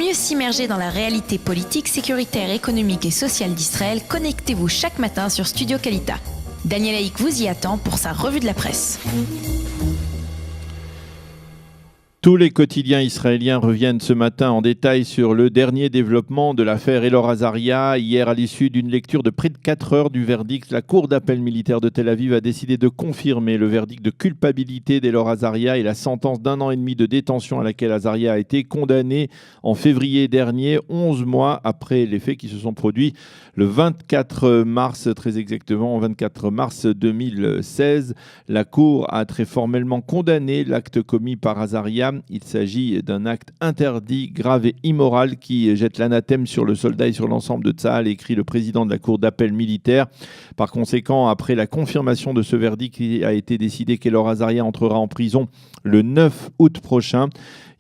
mieux s'immerger dans la réalité politique, sécuritaire, économique et sociale d'Israël, connectez-vous chaque matin sur Studio Kalita. Daniel Haïk vous y attend pour sa revue de la presse. Tous les quotidiens israéliens reviennent ce matin en détail sur le dernier développement de l'affaire Elor Azaria. Hier, à l'issue d'une lecture de près de 4 heures du verdict, la Cour d'appel militaire de Tel Aviv a décidé de confirmer le verdict de culpabilité d'Elor Azaria et la sentence d'1 an et demi de détention à laquelle Azaria a été condamné en février dernier, 11 mois après les faits qui se sont produits le 24 mars, très exactement, 24 mars 2016. La Cour a très formellement condamné l'acte commis par Azaria. Il s'agit d'un acte interdit, grave et immoral qui jette l'anathème sur le soldat et sur l'ensemble de Tsahal, écrit le président de la Cour d'appel militaire. Par conséquent, après la confirmation de ce verdict, il a été décidé qu'Elor Azaria entrera en prison le 9 août prochain.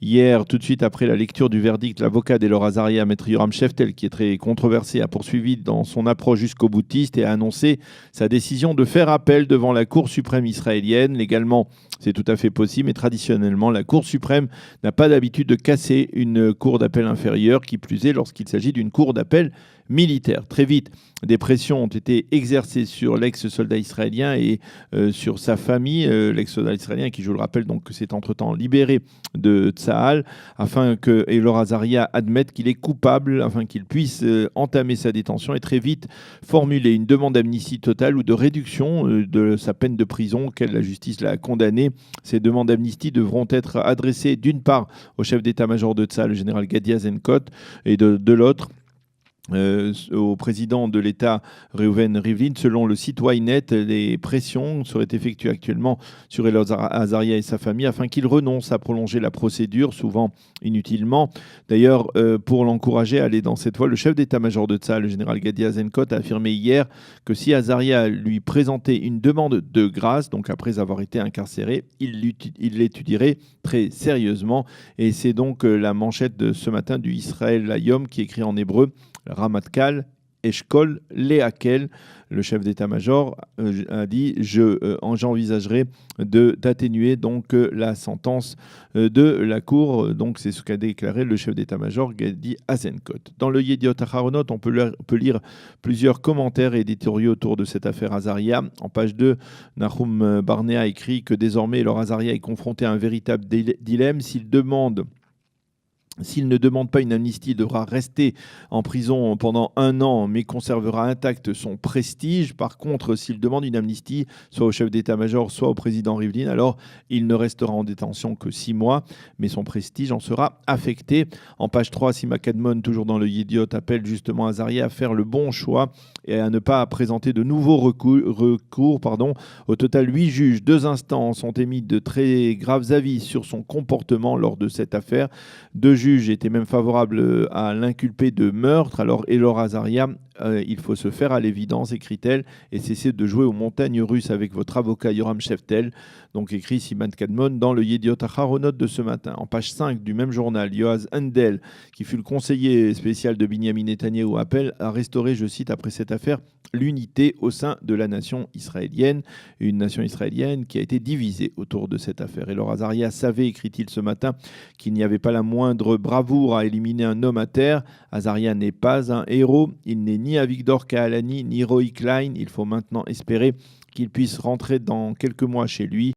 Hier, tout de suite après la lecture du verdict, l'avocat d'Elor Azaria, Maître Yoram Sheftel, qui est très controversé, a poursuivi dans son approche jusqu'au boutiste et a annoncé sa décision de faire appel devant la Cour suprême israélienne. Légalement, c'est tout à fait possible, mais traditionnellement, la Cour suprême n'a pas d'habitude de casser une cour d'appel inférieure, qui plus est lorsqu'il s'agit d'une cour d'appel militaire. Très vite, des pressions ont été exercées sur l'ex-soldat israélien et sur sa famille. L'ex-soldat israélien qui, je le rappelle, donc, s'est entre-temps libéré de Tsahal, afin que Elor Azaria admette qu'il est coupable, afin qu'il puisse entamer sa détention et très vite formuler une demande d'amnistie totale ou de réduction de sa peine de prison auquel la justice l'a condamné. Ces demandes d'amnistie devront être adressées d'une part au chef d'état-major de Tsahal, le général Gadi Eisenkot, et de l'autre au président de l'État, Reuven Rivlin. Selon le site Ynet, les pressions seraient effectuées actuellement sur Elor Azaria et sa famille afin qu'il renonce à prolonger la procédure, souvent inutilement. D'ailleurs, pour l'encourager à aller dans cette voie, le chef d'état-major de Tsahal, le général Gadi Eisenkot, a affirmé hier que si Azaria lui présentait une demande de grâce, donc après avoir été incarcéré, il l'étudierait très sérieusement. Et c'est donc la manchette de ce matin du Israël Hayom qui écrit en hébreu: Ramatkal, Eshkol, Lehakel, le chef d'état-major a dit j'envisagerai d'atténuer donc la sentence de la Cour. Donc c'est ce qu'a déclaré le chef d'état-major Gadi Eisenkot. Dans le Yediot Aharonot, on peut lire plusieurs commentaires et éditoriaux autour de cette affaire Azaria. En page 2, Nahum Barnea écrit que désormais Elor Azaria est confronté à un véritable dilemme. S'il ne demande pas une amnistie, il devra rester en prison pendant 1 an, mais conservera intact son prestige. Par contre, s'il demande une amnistie, soit au chef d'état-major, soit au président Rivlin, alors il ne restera en détention que 6 mois, mais son prestige en sera affecté. En page 3, Sima Kadmon, toujours dans le Yediot, appelle justement Azaria à faire le bon choix et à ne pas présenter de nouveaux recours. Au total, 8 juges, 2 instances ont émis de très graves avis sur son comportement lors de cette affaire. 2 juges étaient même favorables à l'inculper de meurtre. Alors Elor Azaria, il faut se faire à l'évidence, écrit-elle, et cesser de jouer aux montagnes russes avec votre avocat Yoram Sheftel. Donc écrit Siman Kadmon dans le Yediot Aharonot de ce matin. En page 5 du même journal, Yoaz Handel, qui fut le conseiller spécial de Binyamin Netanyahou, appelle à restaurer, je cite, après cette affaire, l'unité au sein de la nation israélienne. Une nation israélienne qui a été divisée autour de cette affaire. Elor Azaria savait, écrit-il ce matin, qu'il n'y avait pas la moindre bravoure à éliminer un homme à terre. Azaria n'est pas un héros. Il n'est ni Avigdor Kahalani, ni Roy Klein. Il faut maintenant espérer qu'il puisse rentrer dans quelques mois chez lui.